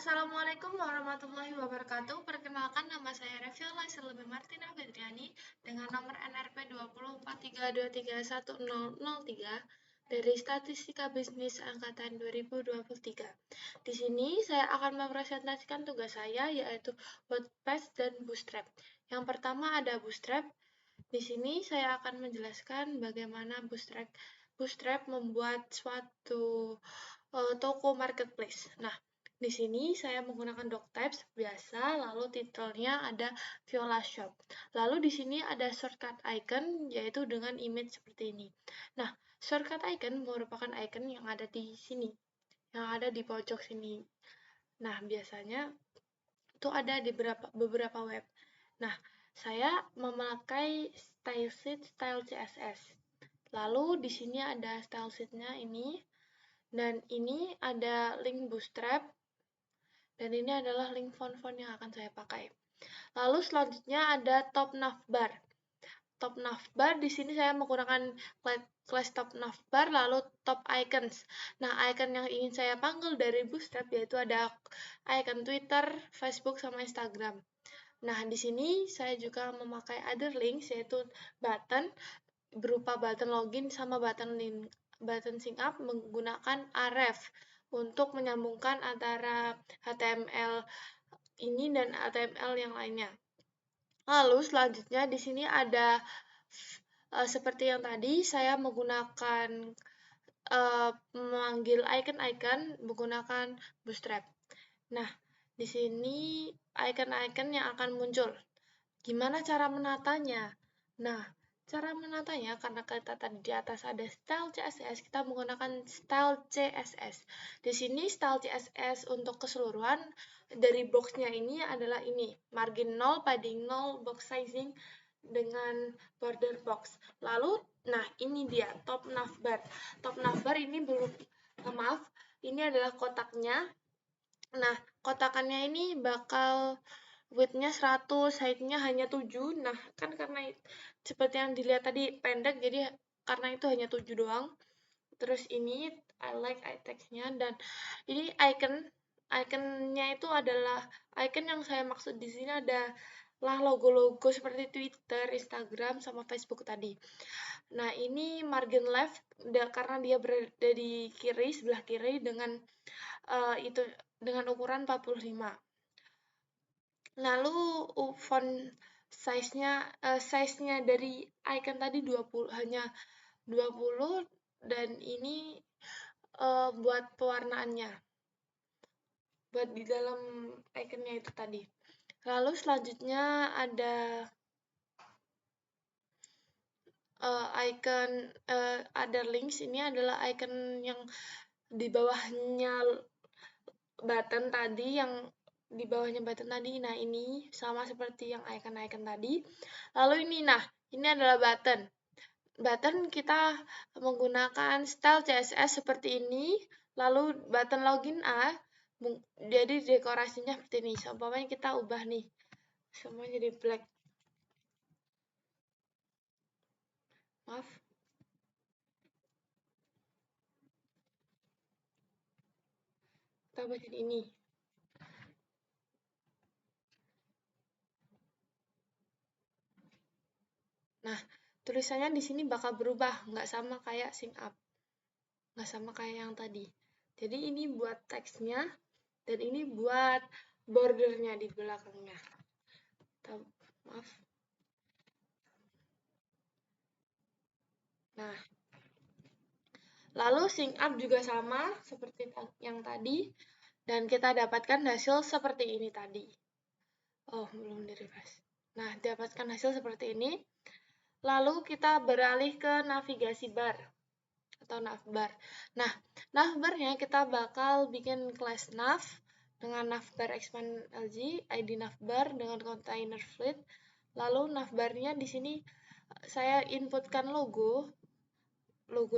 Assalamualaikum warahmatullahi wabarakatuh. Perkenalkan, nama saya Reviola Selebe Martina Fedriani dengan nomor NRP 2043231003 dari Statistika Bisnis Angkatan 2023. Di sini saya akan mempresentasikan tugas saya, yaitu WordPress dan Bootstrap. Yang pertama ada Bootstrap. Di sini saya akan menjelaskan bagaimana Bootstrap membuat suatu toko marketplace. Nah, di sini saya menggunakan doctypes biasa, lalu titelnya ada Viola Shop. Lalu di sini ada shortcut icon, yaitu dengan image seperti ini. Nah, shortcut icon merupakan icon yang ada di sini, yang ada di pojok sini. Nah, biasanya itu ada di beberapa web. Nah, saya memakai style sheet style CSS. Lalu di sini ada style sheet-nya ini, dan ini ada link Bootstrap, dan ini adalah link font-font yang akan saya pakai. Lalu selanjutnya ada top navbar. Top navbar di sini saya menggunakan class top navbar, lalu top icons. Nah, icon yang ingin saya panggil dari Bootstrap yaitu ada icon Twitter, Facebook, sama Instagram. Nah, di sini saya juga memakai other links, yaitu button berupa button login sama button sync up menggunakan href untuk menyambungkan antara HTML ini dan HTML yang lainnya. Lalu selanjutnya di sini ada seperti yang tadi saya menggunakan memanggil icon-icon menggunakan Bootstrap. Nah, di sini icon-icon yang akan muncul. Gimana cara menatanya? Nah, cara menatanya, karena kita tadi di atas ada style CSS, kita menggunakan style CSS. Di sini style CSS untuk keseluruhan dari boxnya ini adalah ini, margin 0, padding 0, box sizing dengan border box. Lalu, nah ini dia top navbar. Top navbar ini maaf, ini adalah kotaknya. Nah, kotakannya ini bakal width-nya 100, height-nya hanya 7. Nah, kan karena seperti yang dilihat tadi pendek, jadi karena itu hanya 7 doang. Terus ini I like text-nya, dan ini icon-nya itu adalah icon yang saya maksud di sini adalah logo-logo seperti Twitter, Instagram, sama Facebook tadi. Nah, ini margin left karena dia berada di kiri, sebelah kiri dengan itu dengan ukuran 45. Lalu font size-nya dari icon tadi 20, hanya 20, dan ini buat pewarnaannya, buat di dalam iconnya itu tadi. Lalu selanjutnya ada icon other links. Ini adalah icon yang di bawahnya button tadi, nah ini sama seperti yang icon-icon tadi. Lalu ini, nah ini adalah button. Button kita menggunakan style CSS seperti ini, lalu button login jadi dekorasinya seperti ini. Umpamanya kita ubah nih, semua jadi black. Maaf. Kita ubah jadi ini. Nah, tulisannya di sini bakal berubah, nggak sama kayak sync up, nggak sama kayak yang tadi. Jadi ini buat teksnya, dan ini buat bordernya di belakangnya. Maaf. Nah, lalu sync up juga sama seperti yang tadi, dan kita dapatkan hasil seperti ini tadi. Oh, belum di refresh. Nah, dapatkan hasil seperti ini. Lalu kita beralih ke navigasi bar atau navbar. Nah, navbarnya kita bakal bikin class nav dengan navbar expand LG, ID navbar dengan container fleet. Lalu navbarnya di sini saya inputkan logo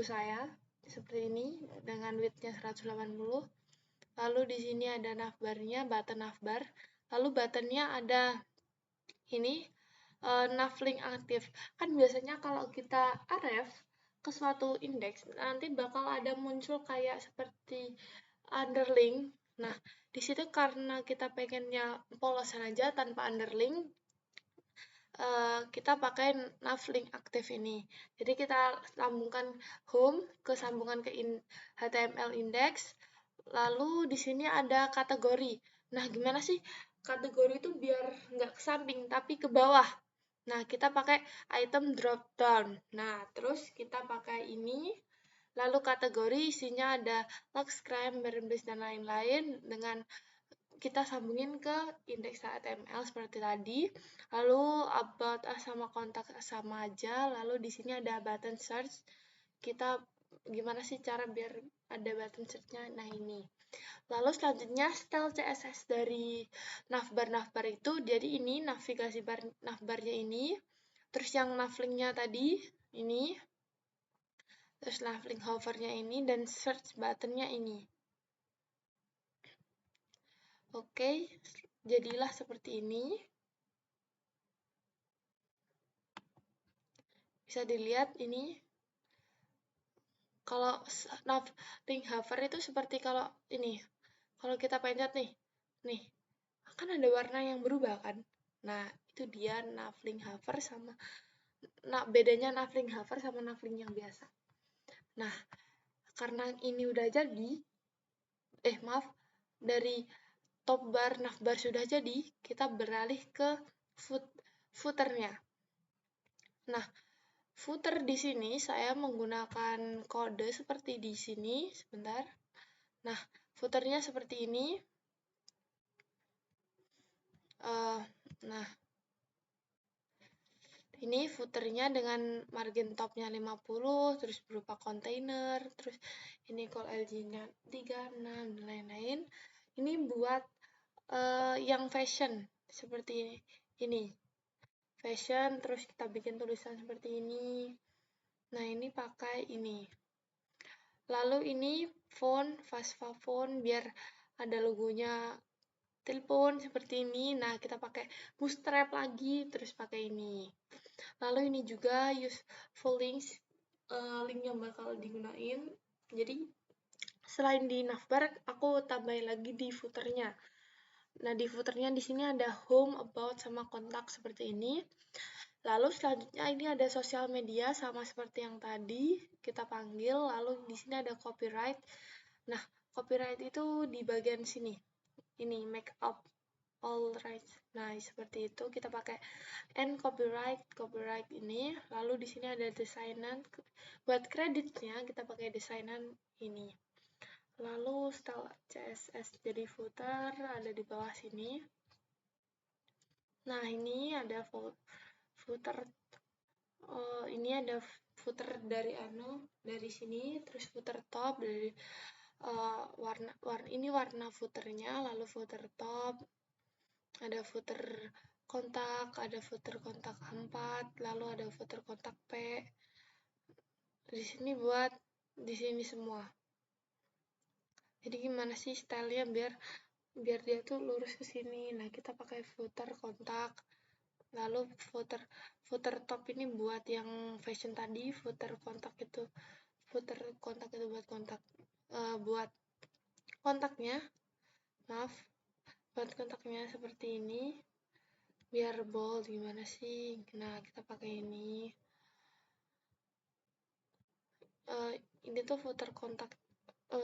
saya seperti ini dengan width-nya 180. Lalu di sini ada navbarnya, button navbar. Lalu buttonnya ada ini navlink aktif. Kan biasanya kalau kita href ke suatu indeks, nanti bakal ada muncul kayak seperti underlink. Nah, di situ karena kita pengennya polosan aja tanpa underlink, kita pakai navlink aktif ini. Jadi kita sambungkan home ke sambungan ke HTML index. Lalu di sini ada kategori. Nah, gimana sih kategori itu biar nggak ke samping tapi ke bawah? Nah, kita pakai item drop down. Nah, terus kita pakai ini. Lalu kategori isinya ada lux, crime, berembes, dan lain-lain dengan kita sambungin ke indeks HTML seperti tadi. Lalu about us sama kontak sama aja. Lalu di sini ada button search. Kita gimana sih cara biar ada button search-nya? Nah, ini. Lalu selanjutnya style CSS dari navbar itu. Jadi ini navigasi bar navbarnya ini. Terus yang navlinknya tadi ini. Terus navlink hovernya ini dan search buttonnya ini. Oke, jadilah seperti ini. Bisa dilihat ini. Kalau navlink hover itu seperti kalau ini. Kalau kita pencet nih, kan ada warna yang berubah kan? Nah, itu dia navlink hover sama bedanya navlink hover sama navlink yang biasa. Nah, karena ini udah jadi, dari top bar navbar sudah jadi, kita beralih ke footernya. Nah, footer di sini saya menggunakan kode seperti di sini, sebentar. Nah, footernya seperti ini. Nah, ini footernya dengan margin topnya 50, terus berupa kontainer, terus ini call LG-nya 36, dan lain-lain. Ini buat yang fashion, seperti ini. Fashion, terus kita bikin tulisan seperti ini. Nah, ini pakai ini. Lalu ini font, Fastfa font, biar ada logonya telepon seperti ini. Nah, kita pakai bootstrap lagi, terus pakai ini. Lalu ini juga useful links, link yang bakal digunain. Jadi, selain di navbar, aku tambahin lagi di footernya. Nah, di footernya di sini ada home, about, sama kontak seperti ini. Lalu selanjutnya ini ada sosial media sama seperti yang tadi kita panggil. Lalu di sini ada copyright. Nah, copyright itu di bagian sini. Ini make up all rights. Nah, seperti itu kita pakai and copyright ini. Lalu di sini ada designan. Buat kreditnya kita pakai designan ini. Lalu style CSS jadi footer ada di bawah sini. Nah, ini ada footer. Ini ada footer dari sini, terus footer top dari ini warna footernya, lalu footer top, ada footer kontak, ada footer kontak 4, lalu ada footer kontak P. Di sini semua. Jadi gimana sih stylenya biar dia tuh lurus ke sini. Nah, kita pakai footer kontak. Lalu footer top ini buat yang fashion tadi, footer kontak itu buat buat kontaknya. Buat kontaknya seperti ini. Biar bold gimana sih? Nah, kita pakai ini. Ini tuh footer kontak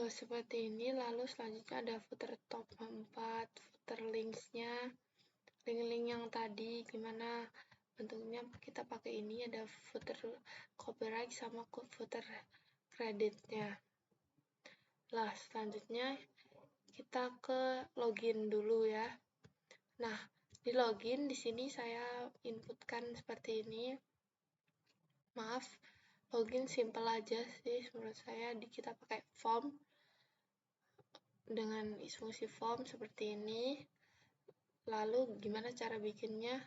seperti ini. Lalu selanjutnya ada footer top 4, footer linksnya. Link-link yang tadi gimana bentuknya, kita pakai ini, ada footer copyright sama footer kreditnya. Lah, selanjutnya kita ke login dulu ya. Nah, di login di sini saya inputkan seperti ini. Login simple aja sih menurut saya. Kita pakai form dengan fungsi form seperti ini. Lalu gimana cara bikinnya?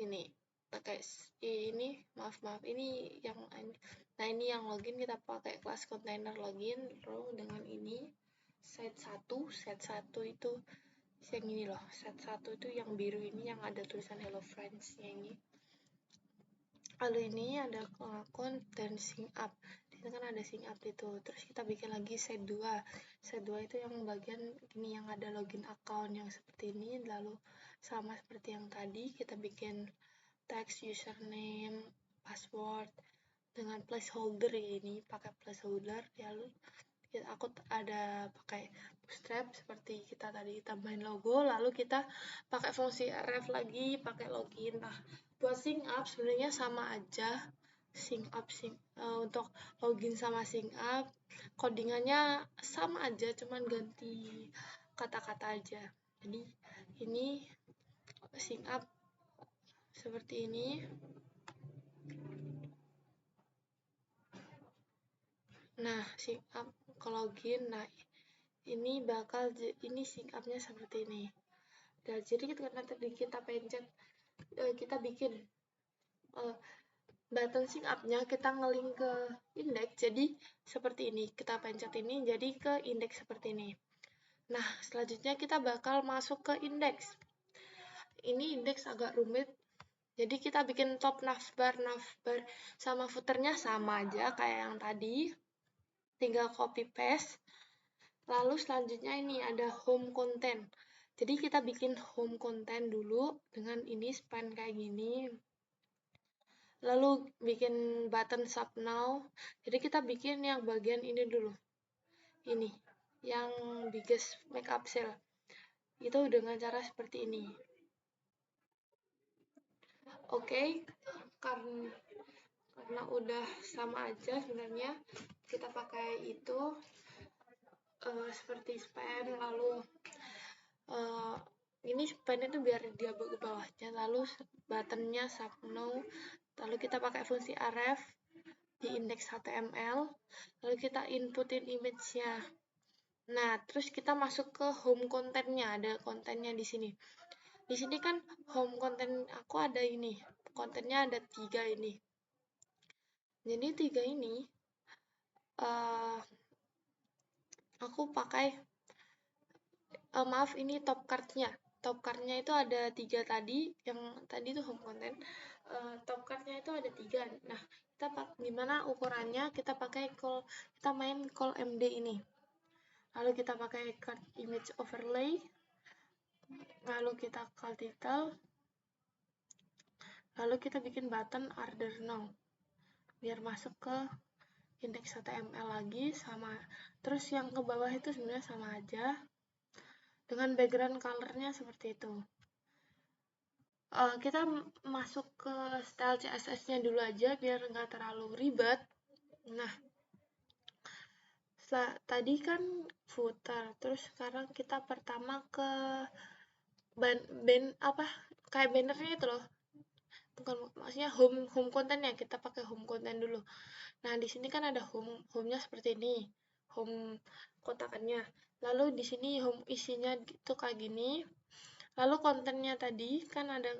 Ini pakai ini yang login kita pakai kelas container login row dengan ini set 1 itu yang ini loh, set 1 itu yang biru ini yang ada tulisan hello friends yang ini. Lalu ini ada akun dan sign up. Di itu kan ada sync up itu. Terus kita bikin lagi set 2. Set 2 itu yang bagian ini yang ada login account yang seperti ini, lalu sama seperti yang tadi kita bikin text, username, password dengan placeholder ini, pakai placeholder. Lalu aku ada pakai bootstrap seperti kita tadi tambahin logo, lalu kita pakai fungsi ref lagi, pakai login. Nah, buat sync up sebenarnya sama aja, untuk login sama sync up codingannya sama aja, cuman ganti kata-kata aja. Jadi ini sync up seperti ini. Nah, sync up ke login. Nah, ini ini sync up-nya seperti ini. Dan jadi nanti kita pencet, kita bikin button sync up-nya, kita ngelink ke index, jadi seperti ini. Kita pencet ini, jadi ke index seperti ini. Nah, selanjutnya kita bakal masuk ke index. Ini index agak rumit, jadi kita bikin top navbar sama footernya sama aja kayak yang tadi. Tinggal copy paste. Lalu selanjutnya ini ada home content. Jadi kita bikin home content dulu dengan ini span kayak gini. Lalu bikin button sub now. Jadi kita bikin yang bagian ini dulu. Ini, yang biggest makeup sale. Itu dengan cara seperti ini. Oke, karena udah sama aja sebenarnya, kita pakai itu seperti span, lalu ini span itu biar dia ke bawahnya, lalu buttonnya sub now, lalu kita pakai fungsi ref di index HTML, lalu kita inputin image-nya. Nah, terus kita masuk ke home content-nya, ada kontennya di sini. Di sini kan home content aku ada ini, kontennya ada 3 ini. Jadi 3 ini aku pakai maaf, ini top card-nya. Top card-nya itu ada 3 tadi, yang tadi itu home content. Top card-nya itu ada 3. Nah, kita gimana ukurannya? Kita pakai kita main call MD ini. Lalu kita pakai card image overlay. Lalu kita call title. Lalu kita bikin button order now. Biar masuk ke index HTML lagi sama. Terus yang ke bawah itu sebenarnya sama aja. Dengan background color-nya seperti itu. Kita masuk ke style CSS-nya dulu aja biar nggak terlalu ribet. Nah, tadi kan footer, terus sekarang kita pertama ke kayak bannernya itu loh. Bukan, maksudnya home content-nya, kita pakai home content dulu. Nah, di sini kan ada home-nya seperti ini. Home kotakannya. Lalu di sini home isinya gitu kayak gini. Lalu kontennya tadi kan ada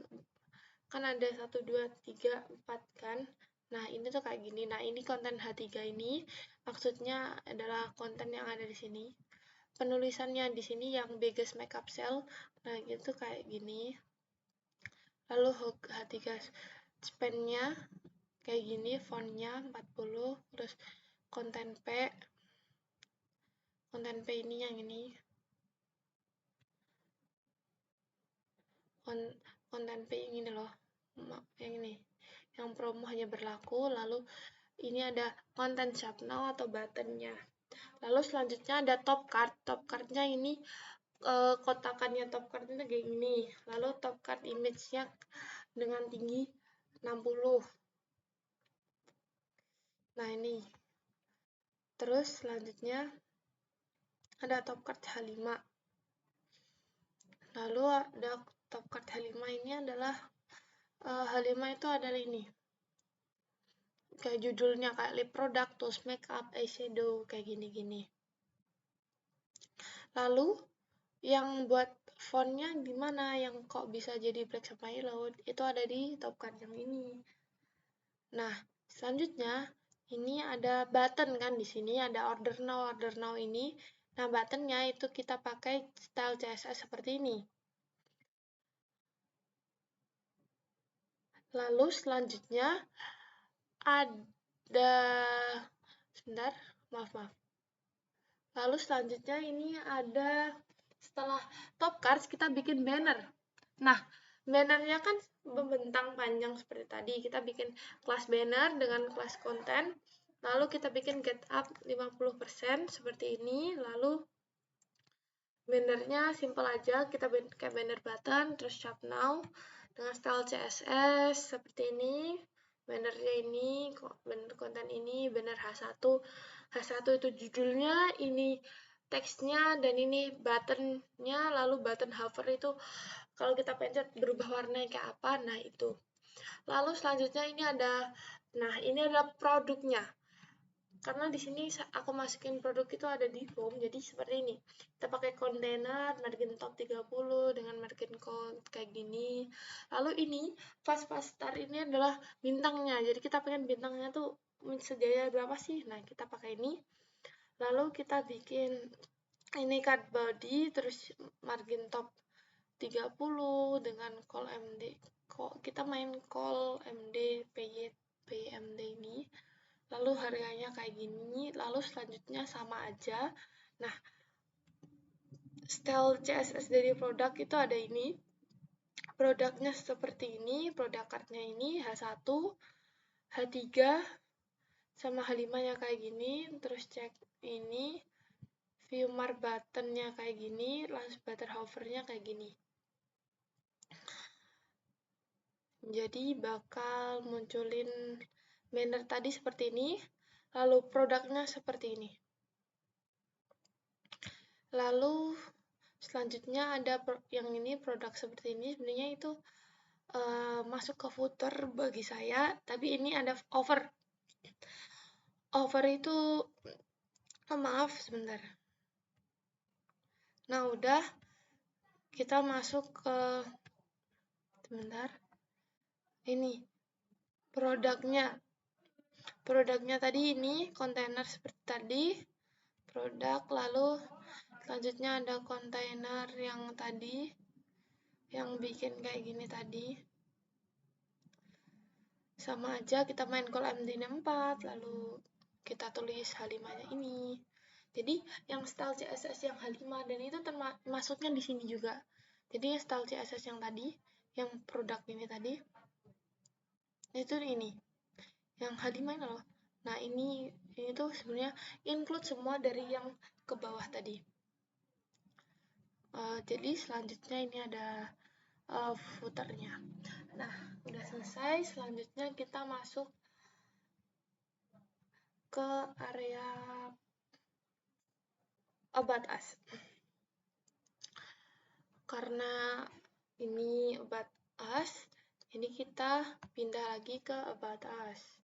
1, 2, 3, 4 kan. Nah, ini tuh kayak gini. Nah, ini konten H3 ini maksudnya adalah konten yang ada di sini. Penulisannya di sini yang biggest makeup sale. Nah, gitu kayak gini. Lalu H3 span-nya kayak gini, font-nya 40, terus konten P ini yang ini. Konten P yang ini loh. Yang ini. Yang promo hanya berlaku, lalu ini ada content shop now atau buttonnya. Lalu selanjutnya ada top card. Top card-nya ini kotakannya top card itu kayak gini. Lalu top card image-nya dengan tinggi 60. Nah, ini. Terus selanjutnya ada top card H5. Lalu ada top card H5 ini adalah H5 itu adalah ini. Kayak judulnya kayak lip product, tools makeup, eyeshadow, kayak gini-gini. Lalu yang buat fontnya gimana, yang kok bisa jadi black sama yellow, itu ada di top card yang ini. Nah, selanjutnya ini ada button kan, di sini ada order now ini. Nah, buttonnya itu kita pakai style CSS seperti ini. Lalu selanjutnya ada Sebentar, maaf. Lalu selanjutnya ini ada, setelah top cards kita bikin banner. Nah, bannernya kan membentang panjang seperti tadi. Kita bikin kelas banner dengan kelas konten. Lalu kita bikin get up 50% seperti ini. Lalu bannernya simple aja, kita kayak banner button, terus shop now dengan style CSS seperti ini. Bannernya ini, banner konten ini, banner H1. H1 itu judulnya, ini teksnya, dan ini buttonnya. Lalu button hover itu kalau kita pencet berubah warnanya kayak apa, nah itu. Lalu selanjutnya ini adalah produknya. Karena di sini aku masukin produk itu ada di home, jadi seperti ini. Kita pakai kontainer, margin top 30 dengan margin count kayak gini. Lalu ini, fast start ini adalah bintangnya. Jadi kita pengen bintangnya tuh sejaya berapa sih? Nah, kita pakai ini. Lalu kita bikin ini card body, terus margin top 30 dengan call MD. Kita main call MD, PMD ini. Lalu harganya kayak gini, lalu selanjutnya sama aja. Nah, style CSS dari produk itu ada ini. Produknya seperti ini, produk cardnya ini H1, H3, sama H5-nya kayak gini. Terus cek ini, view mark button-nya kayak gini, langsung button hover-nya kayak gini. Jadi bakal munculin banner tadi seperti ini, lalu produknya seperti ini. Lalu selanjutnya ada yang ini, produk seperti ini. Sebenarnya itu masuk ke footer bagi saya, tapi ini ada over. Over itu, maaf sebentar. Nah, udah kita masuk ke, sebentar. Ini produknya. Produknya tadi ini kontainer seperti tadi. Produk, lalu selanjutnya ada kontainer yang tadi, yang bikin kayak gini tadi. Sama aja, kita main call MD4, lalu kita tulis H5-nya ini. Jadi yang style CSS yang H5 dan itu termasuknya di sini juga. Jadi style CSS yang tadi, yang produk ini tadi, itu ini. Yang H5 ini loh. Nah, ini tuh sebenarnya include semua dari yang ke bawah tadi. Jadi selanjutnya ini ada footernya. Nah, udah selesai. Selanjutnya kita masuk ke area About Us. Karena ini About Us, ini kita pindah lagi ke About Us.